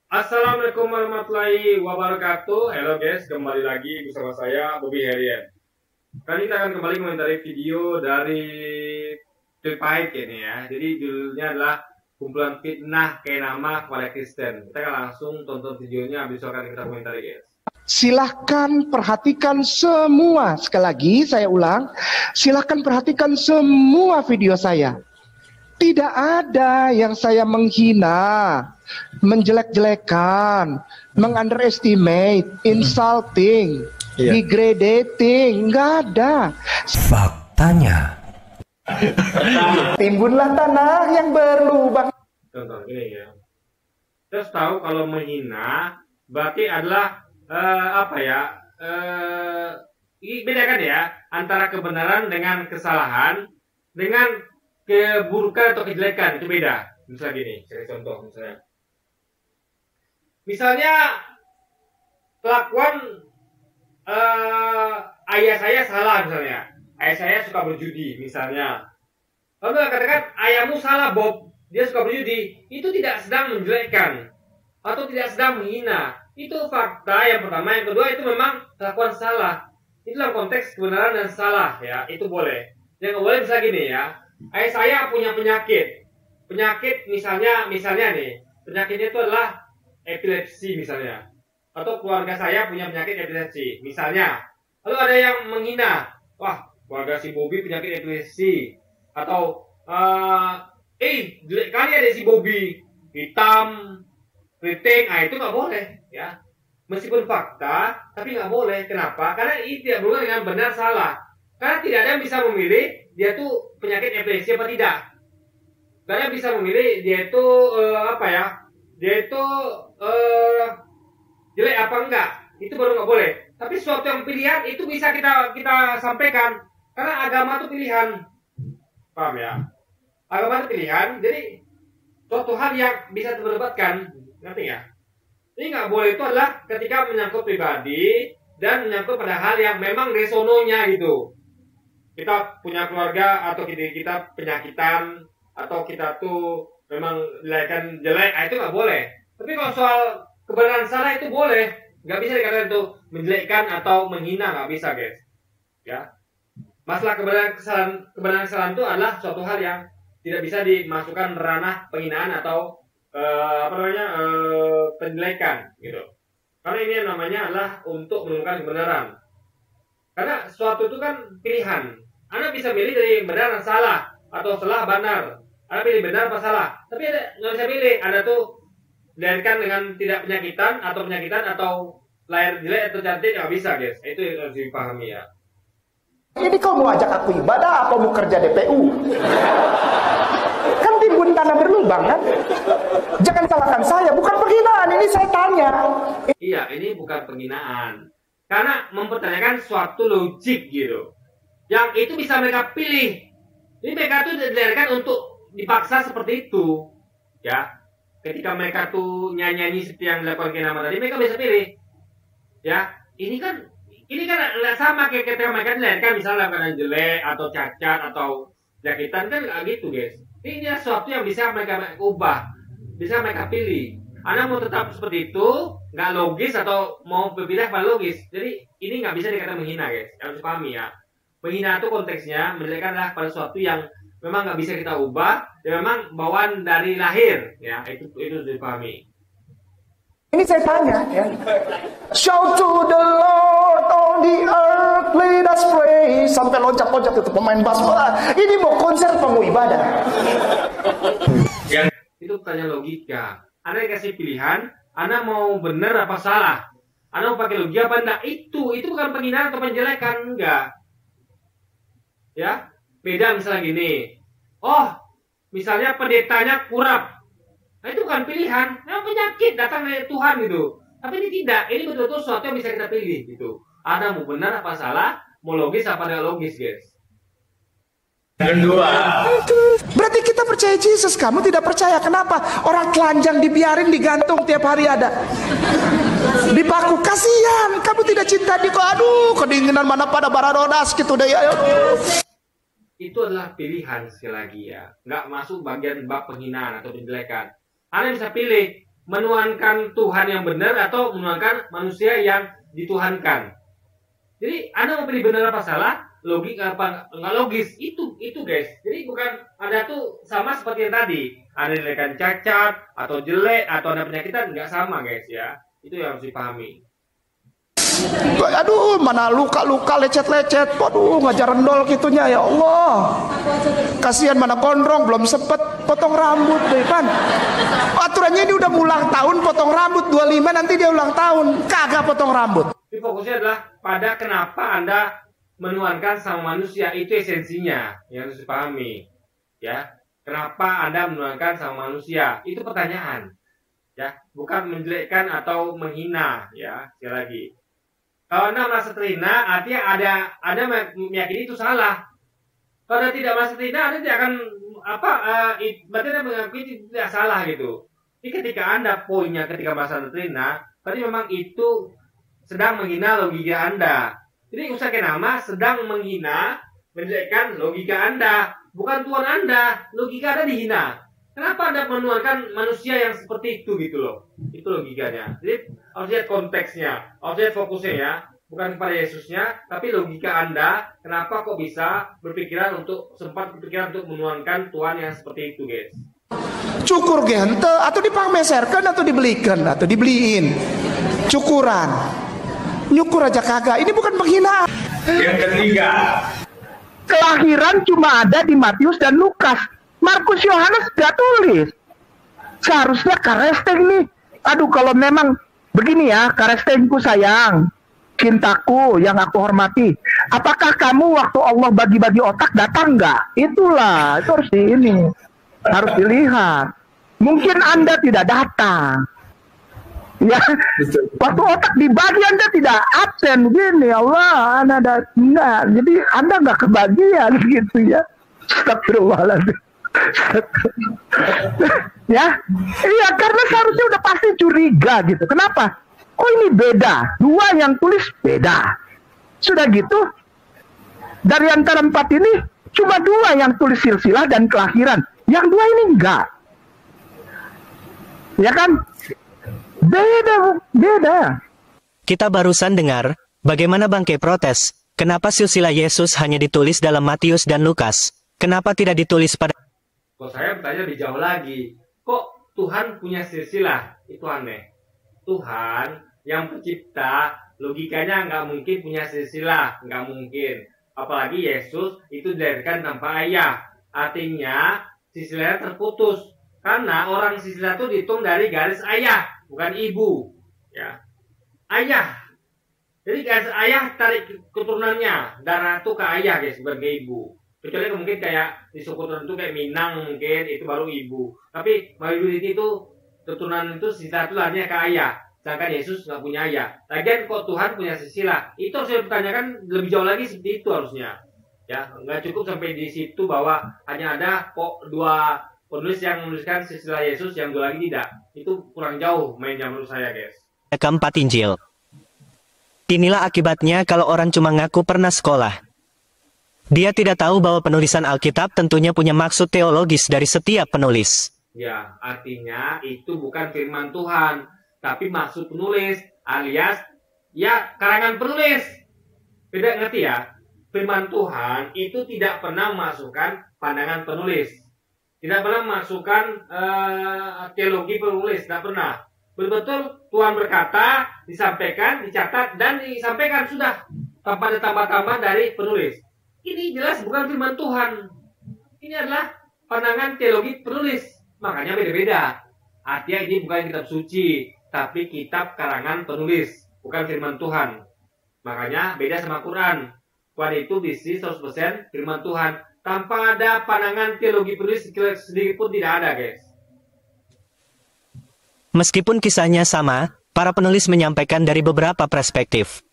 Assalamualaikum warahmatullahi wabarakatuh. Halo guys, kembali lagi bersama saya Bobby Herian. Kali kita akan kembali mengomentari video dari Flipahit ini ya. Jadi judulnya adalah kumpulan fitnah kayak nama kepada Kristen. Kita akan langsung tonton videonya, habis itu akan kita komentari guys. Silahkan perhatikan semua, sekali lagi saya ulang, silahkan perhatikan semua video saya. Tidak ada yang saya menghina, menjelek-jelekan, mengunderestimate, insulting, degrading, nggak ada. Faktanya, timbunlah tanah yang berlubang. Contoh ini ya. Terus tahu kalau menghina berarti adalah bedakan ya antara kebenaran dengan kesalahan dengan keburukan atau kejelekan, itu beda. Misalnya gini, saya contoh misalnya kelakuan ayah saya salah misalnya, ayah saya suka berjudi misalnya, lalu katakan ayahmu salah Bob, dia suka berjudi, itu tidak sedang menjelekkan atau tidak sedang menghina, itu fakta yang pertama. Yang kedua, itu memang kelakuan salah, itu dalam konteks kebenaran dan salah ya, itu boleh. Yang boleh bisa gini ya, ayah saya punya penyakit misalnya nih, penyakitnya itu adalah epilepsi misalnya, atau keluarga saya punya penyakit epilepsi misalnya, lalu ada yang menghina, wah keluarga si Bobby penyakit epilepsi, atau jelek kali ada si Bobby, hitam, keriting, itu nggak boleh ya, meskipun fakta tapi nggak boleh. Kenapa? Karena ini tidak berhubungan dengan benar salah, karena tidak ada yang bisa memilih dia tuh penyakit epilepsi apa tidak. Gak ada yang bisa memilih dia itu jelek apa enggak. Itu baru nggak boleh. Tapi suatu yang pilihan itu bisa kita sampaikan, karena agama itu pilihan. Paham ya? Agama itu pilihan. Jadi suatu hal yang bisa diperdebatkan, ngerti ya? Ini nggak boleh itu adalah ketika menyangkut pribadi dan menyangkut pada hal yang memang resononya gitu. Kita punya keluarga atau kita penyakitan atau kita tuh memang dilahirkan jelek, itu nggak boleh. Tapi kalau soal kebenaran salah itu boleh, nggak bisa dikatakan itu menjelekkan atau menghina, nggak bisa guys. Ya, masalah kebenaran kesalahan itu adalah suatu hal yang tidak bisa dimasukkan ranah penghinaan atau penjelekan gitu. Karena ini namanya adalah untuk menemukan kebenaran. Karena sesuatu itu kan pilihan. Anda bisa milih dari benar dan salah, atau salah benar. Anda pilih benar apa salah. Tapi ada nggak bisa pilih. Anda tuh dilahirkan dengan tidak penyakitan atau lahir jelek atau cantik, nggak bisa guys. Itu harus dipahami ya. Ini kau mau ajak aku ibadah apa mau kerja DPU? Kan timbun tanah berlubang kan? Jangan salahkan saya, bukan penghinaan, ini saya tanya. Iya, ini bukan penghinaan. Karena mempertanyakan suatu logik gitu, yang itu bisa mereka pilih. Jadi mereka tuh dilahirkan untuk dipaksa seperti itu ya. Ketika mereka tuh nyanyi seperti yang dilakukan Kenama tadi, mereka bisa pilih ya. Ini kan nggak sama kayak ketika mereka dilahirkan misalnya keadaan jelek atau cacat atau jakitan, kan nggak gitu guys. Ini sesuatu yang bisa mereka ubah, bisa mereka pilih. Anda mau tetap seperti itu, nggak logis, atau mau berpindah pada logis. Jadi ini nggak bisa dikatakan menghina guys, harus pahami ya. Menghina itu konteksnya menjelekkan adalah pada sesuatu yang memang nggak bisa kita ubah, dan memang bawaan dari lahir ya, itu dipahami. Ini saya tanya ya. Shout to the Lord on the earth, let us pray. Sampai loncat-loncat itu pemain bass. Ini mau konser apa mau ibadah? Yang itu tanya logika. Anda dikasih pilihan, Anda mau benar apa salah, Anda mau pakai logika apa enggak, itu bukan penghinaan atau penjelekan, enggak ya. Beda misalnya gini, misalnya pendetanya kurap, itu bukan pilihan, memang penyakit datang dari Tuhan gitu. Tapi ini tidak, ini betul-betul sesuatu yang bisa kita pilih gitu. Anda mau benar apa salah, mau logis apa tidak logis guys. Kedua, berarti kita percaya Yesus, kamu tidak percaya. Kenapa? Orang telanjang dibiarin digantung tiap hari ada. Dipaku, kasihan. Kamu tidak cinta dia, aduh kedinginan mana pada bararodas gitu deh. Itu adalah pilihan sekali lagi ya. Nggak masuk bagian bab penghinaan atau penjelekan. Anda bisa pilih menuhankan Tuhan yang benar atau menuhankan manusia yang dituhankan. Jadi Anda mau pilih benar apa salah, logik apa nggak logis, itu guys. Jadi bukan Anda tuh sama seperti yang tadi, Anda nilaikan cacat atau jelek atau Anda penyakitan, nggak sama guys ya. Itu yang harus dipahami. Aduh, mana luka-luka lecet-lecet. Waduh, ngajar rendol gitunya, ya Allah. Kasihan mana gondrong, belum sempet potong rambut deh kan. Aturannya ini udah ulang tahun, potong rambut 25, nanti dia ulang tahun, kagak potong rambut. Jadi fokusnya adalah pada kenapa Anda menuhankan sama manusia, itu esensinya yang harus dipahami. Ya, kenapa Anda menuhankan sama manusia? Itu pertanyaan. Ya, bukan menjelekkan atau menghina, ya. Sekali lagi. Kalau Anda merasa terhina, artinya Anda meyakini itu salah. Kalau Anda tidak merasa terhina, Anda tidak akan berarti Anda mengakui itu tidak salah gitu. Jadi ketika Anda poinnya ketika merasa terhina, berarti memang itu sedang menghina logika Anda. Jadi usahakan nama sedang menghina, menjelekkan logika Anda, bukan Tuhan Anda. Logika Anda dihina. Kenapa Anda menuhankan manusia yang seperti itu gitu loh? Itu logikanya. Jadi harus lihat konteksnya, harus lihat fokusnya ya. Bukan kepada Yesusnya, tapi logika Anda, kenapa kok bisa sempat berpikiran untuk menuhankan Tuhan yang seperti itu guys. Cukur gente, atau dipameserkan, atau dibelikan, atau dibeliin. Cukuran. Nyukur aja kagak, ini bukan penghinaan. Yang ketiga, kelahiran cuma ada di Matius dan Lukas. Markus Yohanes tidak tulis. Seharusnya Karesteng nih. Aduh, kalau memang begini ya, Karestengku sayang, cintaku yang aku hormati. Apakah kamu waktu Allah bagi-bagi otak datang nggak? Itulah, itu harus dilihat. Mungkin Anda tidak datang. Ya, waktu otak dibagi Anda tidak absen begini, Allah, Anda enggak. Jadi Anda nggak kebagian gitu ya. Astagfirullahaladzim. Ya, iya, karena seharusnya udah pasti curiga gitu. Kenapa? Oh ini beda, dua yang tulis beda. Sudah gitu, dari antara 4 ini cuma 2 yang tulis silsilah dan kelahiran, yang 2 ini enggak. Ya kan? Beda. Kita barusan dengar bagaimana Bangke protes, kenapa silsilah Yesus hanya ditulis dalam Matius dan Lukas? Kenapa tidak ditulis pada... Kok saya bertanya lebih jauh lagi, kok Tuhan punya silsilah? Itu aneh. Tuhan yang pencipta, logikanya nggak mungkin punya silsilah, nggak mungkin. Apalagi Yesus itu dilahirkan tanpa ayah, artinya silsilahnya terputus. Karena orang silsilah itu dihitung dari garis ayah, bukan ibu, ya. Ayah. Jadi garis ayah tarik keturunannya, darah itu ke ayah guys, bukan ke ibu. Kecuali mungkin kayak di suku tertentu kayak Minang mungkin itu baru ibu. Tapi majority itu keturunan itu sisa itu lahirnya ke ayah. Sedangkan Yesus nggak punya ayah. Lagian kok Tuhan punya silsilah? Itu harus dipertanyakan lebih jauh lagi seperti itu harusnya. Ya, nggak cukup sampai di situ bahwa hanya ada kok 2 penulis yang menuliskan silsilah Yesus, yang 2 lagi tidak. Itu kurang jauh mainnya menurut saya guys. Keempat Injil. Inilah akibatnya kalau orang cuma ngaku pernah sekolah. Dia tidak tahu bahwa penulisan Alkitab tentunya punya maksud teologis dari setiap penulis. Ya, artinya itu bukan firman Tuhan, tapi maksud penulis, alias ya karangan penulis. Beda, ngerti ya? Firman Tuhan itu tidak pernah memasukkan pandangan penulis. Tidak pernah memasukkan teologi penulis, tidak pernah. Betul-betul Tuhan berkata, disampaikan, dicatat, dan disampaikan sudah. Tanpa ada tambah-tambah dari penulis. Ini jelas bukan firman Tuhan. Ini adalah pandangan teologi penulis. Makanya beda-beda. Artinya ini bukan kitab suci, tapi kitab karangan penulis. Bukan firman Tuhan. Makanya beda sama Quran. Quran itu bisnis 100% firman Tuhan. Tanpa ada pandangan teologi penulis sedikit pun tidak ada guys. Meskipun kisahnya sama, para penulis menyampaikan dari beberapa perspektif.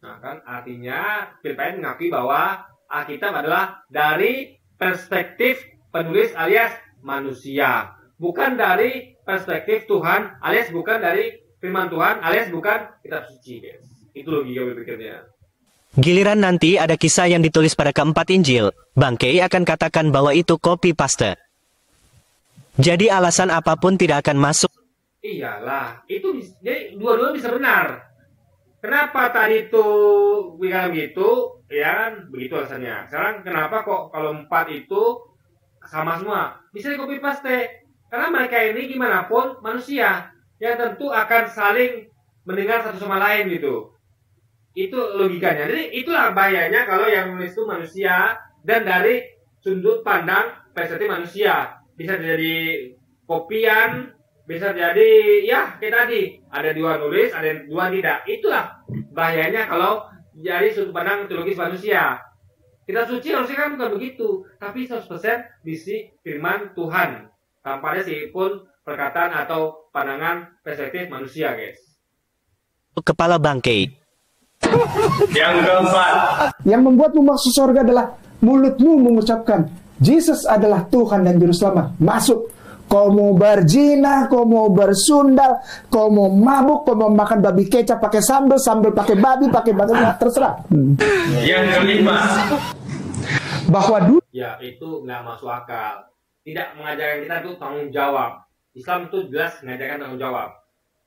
Nah kan artinya Firman mengakui bahwa Alkitab adalah dari perspektif penulis alias manusia, bukan dari perspektif Tuhan alias bukan dari firman Tuhan alias bukan kitab suci guys. Itu logika berpikirnya. Giliran nanti ada kisah yang ditulis pada keempat Injil, Bangke akan katakan bahwa itu copy paste. Jadi alasan apapun tidak akan masuk. Iyalah, itu jadi dua-duanya bisa benar. Kenapa tadi itu bilang gitu? Ya kan, begitu alasannya. Sekarang kenapa kok kalau 4 itu sama semua? Bisa di copy paste. Karena mereka ini gimana pun manusia yang tentu akan saling mendengar satu sama lain gitu. Itu logikanya. Jadi itulah bahayanya kalau yang menulis itu manusia dan dari sudut pandang perspektif manusia. Bisa jadi kopian, bisa jadi ya kayak tadi ada 2 nulis, ada 2 tidak. Itulah bahayanya kalau dari sudut pandang teologis manusia. Kita suci harusnya kan bukan begitu, tapi 100% bisi firman Tuhan tanpa ada sedikitpun perkataan atau pandangan perspektif manusia, guys. Kepala bangkai. Yang keempat, Yang membuatmu masuk surga adalah mulutmu mengucapkan Yesus adalah Tuhan dan Juru Selamat. Masuk. Kau mau berzina, kau mau bersundal, kau mau mabuk, kau mau makan babi kecap pakai sambal pakai babi, terserah. Yang kelima, Bahwa dulu ya itu nggak masuk akal. Tidak mengajarkan kita itu tanggung jawab. Islam itu jelas mengajarkan tanggung jawab.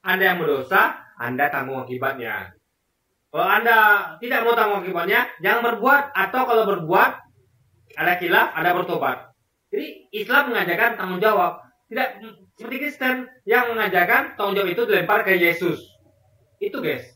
Anda yang berdosa, Anda tanggung akibatnya. Kalau Anda tidak mau tanggung akibatnya, jangan berbuat, atau kalau berbuat ada khilaf, Anda bertobat. Jadi Islam mengajarkan tanggung jawab. Tidak seperti Kristen yang mengajarkan tanggung jawab itu dilempar ke Yesus. Itu guys.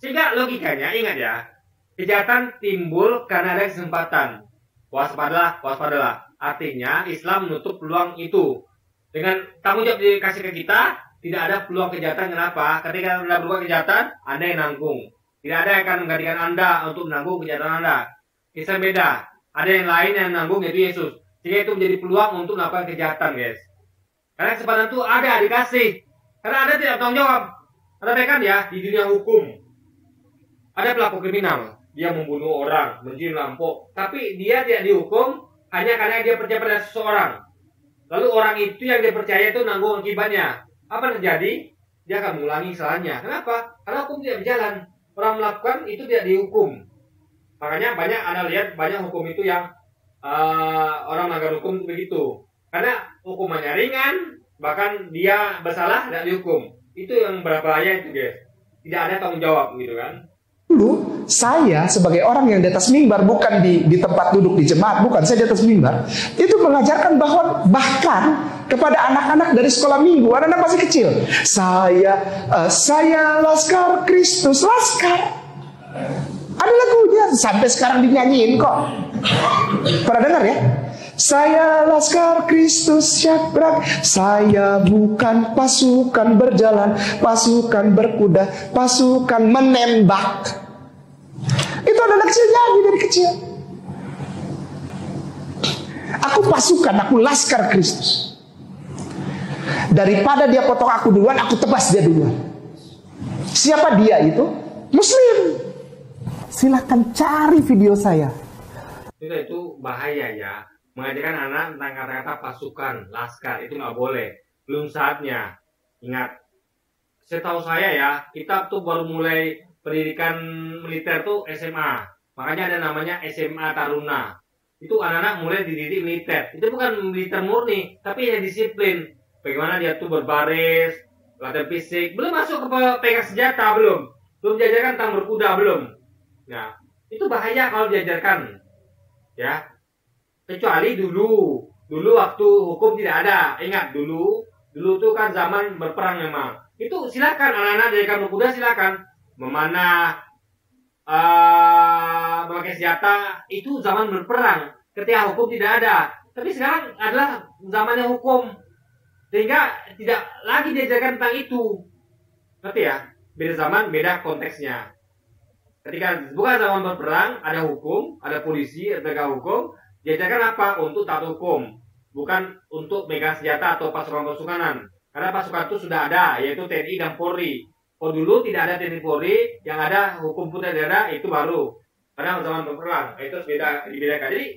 Sehingga logikanya ingat ya, kejahatan timbul karena ada kesempatan. Waspadalah, waspadalah. Artinya Islam menutup peluang itu. Dengan tanggung jawab dikasih ke kita, tidak ada peluang kejahatan. Kenapa? Ketika Anda berbuat kejahatan, Anda yang nanggung. Tidak ada yang akan menggantikan Anda untuk menanggung kejahatan Anda. Islam beda. Ada yang lain yang nanggung, yaitu Yesus. Sehingga itu menjadi peluang untuk melakukan kejahatan, guys. Karena kesempatan itu ada, dikasih. Karena Anda tidak tanggung jawab. Anda bayangkan ya, di dunia hukum. Ada pelaku kriminal. Dia membunuh orang, mencuri rampok. Tapi dia tidak dihukum hanya karena dia percaya pada seseorang. Lalu orang itu yang dia percaya itu nanggung akibatnya. Apa yang terjadi? Dia akan mengulangi kesalahannya. Kenapa? Karena hukum tidak berjalan. Orang melakukan itu tidak dihukum. Makanya banyak Anda lihat banyak hukum itu yang orang melanggar hukum begitu. Karena hukumannya ringan, bahkan dia bersalah tidak dihukum. Itu yang berbahaya itu, guys. Tidak ada tanggung jawab gitu kan. Dulu saya sebagai orang yang di atas mimbar, bukan di tempat duduk di jemaat, bukan, saya di atas mimbar, itu mengajarkan bahwa bahkan kepada anak-anak dari sekolah minggu, anak-anak masih kecil, saya Laskar Kristus, Laskar. Ada lagunya sampai sekarang dinyanyiin kok. Pernah dengar ya? Saya Laskar Kristus Syakrak, saya bukan pasukan berjalan, pasukan berkuda, pasukan menembak. Itu anak kecil nyanyi dari kecil. Aku pasukan, aku Laskar Kristus. Daripada dia potong aku duluan, aku tebas dia duluan. Siapa dia itu? Muslim. Silahkan cari video saya. Itu bahaya ya. Mengajarkan anak tentang kata-kata pasukan, laskar, itu nggak boleh. Belum saatnya. Ingat, setahu saya ya, kita tuh baru mulai pendidikan militer tuh SMA. Makanya ada namanya SMA Taruna. Itu anak-anak mulai dididik militer. Itu bukan militer murni, tapi ya disiplin. Bagaimana dia tuh berbaris, latihan fisik. Belum masuk ke pegang senjata, belum. Belum diajarkan tentang berkuda, belum. Nah, itu bahaya kalau diajarkan. Ya. Kecuali dulu waktu hukum tidak ada. Ingat dulu tuh kan zaman berperang memang. Itu silakan anak-anak diajarkan berkuda, silakan. Memanah, memakai senjata, itu zaman berperang. Ketika hukum tidak ada. Tapi sekarang adalah zamannya hukum. Sehingga tidak lagi diajarkan tentang itu. Ngerti ya? Beda zaman, beda konteksnya. Ketika bukan zaman berperang, ada hukum, ada polisi, ada penegak hukum. Diajarkan apa? Untuk taat hukum. Bukan untuk megang senjata atau pasukan-pasukanan. Karena pasukan itu sudah ada, yaitu TNI dan Polri. Kalau dulu tidak ada TNI Polri, yang ada hukum pun tidak ada, itu baru. Karena zaman berperang, itu dibedakan. Jadi,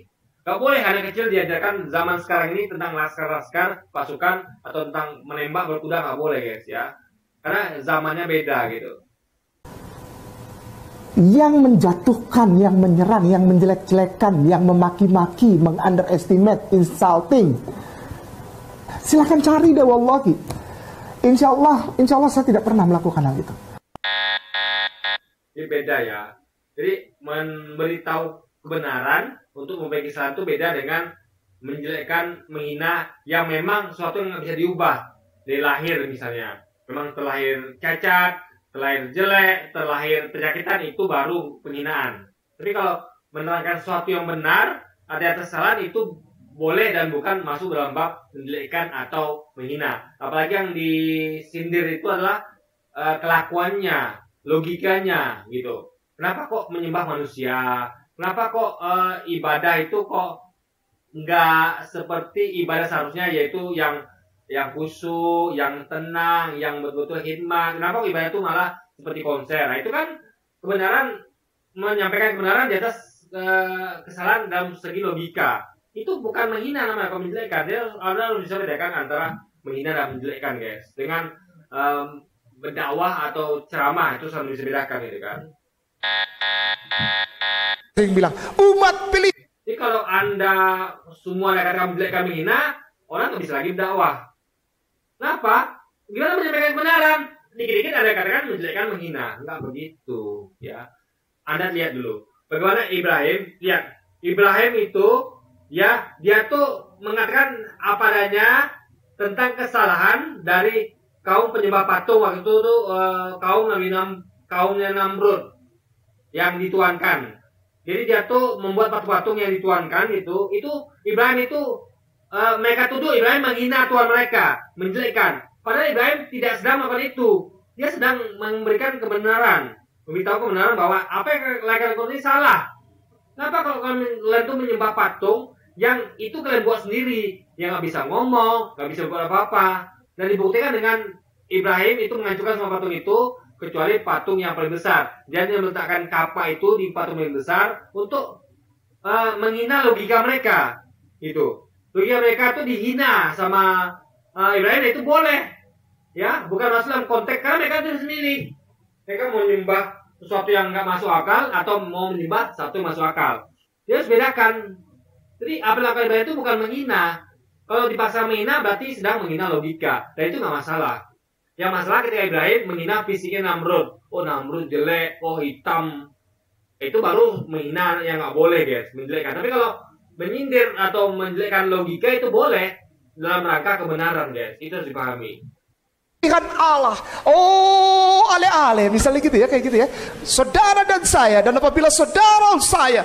gak boleh anak kecil diajarkan zaman sekarang ini tentang laskar-laskar, pasukan, atau tentang menembak berkuda, gak boleh guys ya. Karena zamannya beda gitu. Yang menjatuhkan, yang menyerang, yang menjelek-jelekan, yang memaki-maki, mengunderestimate, insulting. Silakan cari deh wallahi. Insya Allah saya tidak pernah melakukan hal itu. Ini beda ya. Jadi memberitahu kebenaran untuk memperbaiki kesalahan itu beda dengan menjelekkan, menghina yang memang sesuatu yang nggak bisa diubah dari lahir misalnya. Memang terlahir cacat, terlahir jelek, terlahir penyakitan, itu baru penghinaan. Tapi kalau menerangkan sesuatu yang benar, ada kesalahan, itu boleh dan bukan masuk dalam bab menjelekkan atau menghina. Apalagi yang disindir itu adalah kelakuannya, logikanya gitu. Kenapa kok menyembah manusia? Kenapa kok ibadah itu kok nggak seperti ibadah seharusnya, yaitu yang khusyuk, yang tenang, yang betul-betul hikmah? Kenapa ibadah itu malah seperti konser? Nah, itu kan kebenaran, menyampaikan kebenaran di atas kesalahan dalam segi logika. Itu bukan menghina namanya, kalau menjelekkan. Dia harus bisa bedakan antara menghina dan menjelekkan, guys. Dengan berdakwah atau ceramah itu harus bisa bedakan, gitu kan. Sering bilang umat pilih. Jadi kalau Anda semua katakan menjelekkan, menghina, orang nggak bisa lagi berdakwah. Kenapa? Gimana menyampaikan kebenaran? Dikit-dikit ada katakan menjelekkan, menghina. Enggak begitu, ya. Anda lihat dulu bagaimana Ibrahim. Lihat, Ibrahim itu, ya, dia tuh mengatakan apa adanya tentang kesalahan dari kaum penyembah patung waktu itu tuh, kaumnya Namrud yang dituankan. Jadi dia tuh membuat patung-patung yang dituankan itu Ibrahim itu mereka tuduh Ibrahim menghina Tuhan mereka, menjelekkan. Padahal Ibrahim tidak sedang melakukan itu. Dia sedang memberikan kebenaran, memberitahu kebenaran bahwa apa yang kalian lakukan ini salah. Kenapa kalau kalian itu menyembah patung yang itu kalian buat sendiri, yang nggak bisa ngomong, nggak bisa buat apa-apa, dan dibuktikan dengan Ibrahim itu menghancurkan semua patung itu kecuali patung yang paling besar. Dan dia meletakkan kapal itu di patung yang besar untuk menghina logika mereka. Itu logika mereka itu dihina sama Ibrahim, itu boleh, ya, bukan masuk dalam konteks karena mereka itu sendiri. Mereka mau menyembah sesuatu yang nggak masuk akal atau mau menyembah sesuatu yang masuk akal. Dia harus bedakan. Jadi apa yang dilakukan Ibrahim itu bukan menghina. Kalau dipaksa menghina berarti sedang menghina logika, dan itu nggak masalah. Yang masalah ketika Ibrahim menghina fisiknya Namrud. Oh, Namrud jelek, oh hitam. Itu baru menghina yang nggak boleh, guys, menjelekkan. Tapi kalau menyindir atau menjelekkan logika itu boleh dalam rangka kebenaran, guys. Itu harus dipahami. Kan Allah, oh ale-ale, misalnya gitu ya, kayak gitu ya. Saudara dan saya, dan apabila saudara saya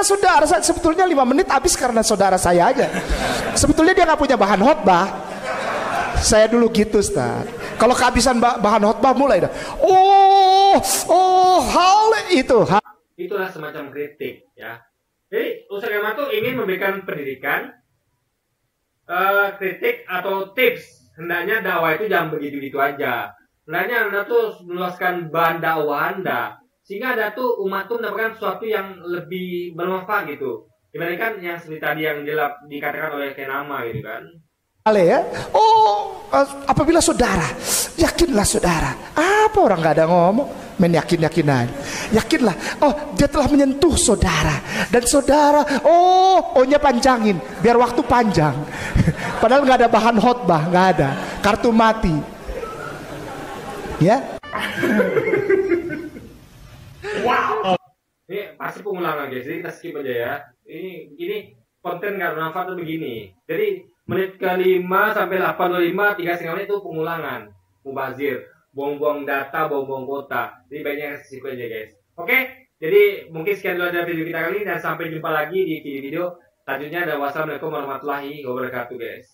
saudara, saya sebetulnya 5 menit habis karena saudara saya aja. Sebetulnya dia nggak punya bahan khotbah. Saya dulu gitu, Ustaz. Kalau kehabisan bahan khotbah mulai dah. Hal itu. Itulah semacam kritik, ya. Jadi Ustaz Gamal tuh ingin memberikan pendidikan, kritik atau tips. Hendaknya dakwah itu jangan begitu-gitu aja. Hendaknya Anda tuh meluaskan bahan dakwah Anda, sehingga Anda tuh umat tuh mendapatkan sesuatu yang lebih bermanfaat gitu. Dibandingkan yang seperti tadi yang dikatakan oleh Kenama gitu kan. Ya. Apabila saudara, yakinlah saudara. Apa orang nggak ada ngomong, main yakin-yakin aja. Yakinlah, dia telah menyentuh saudara, dan saudara, nya panjangin, biar waktu panjang. Padahal nggak ada bahan khotbah, nggak ada, kartu mati. Ya. Wow. Ini pasti pengulangan, guys. Jadi kita skip aja ya. Ini konten nggak bermanfaat tuh begini. Jadi menit ke-5 sampai 8:05, 3,5 menit itu pengulangan, mubazir, buang-buang data, buang-buang kota. Jadi banyak risiko aja, guys. Oke, jadi mungkin sekian dulu aja video kita kali ini, dan sampai jumpa lagi di video-video selanjutnya. Dan wassalamualaikum warahmatullahi wabarakatuh, guys.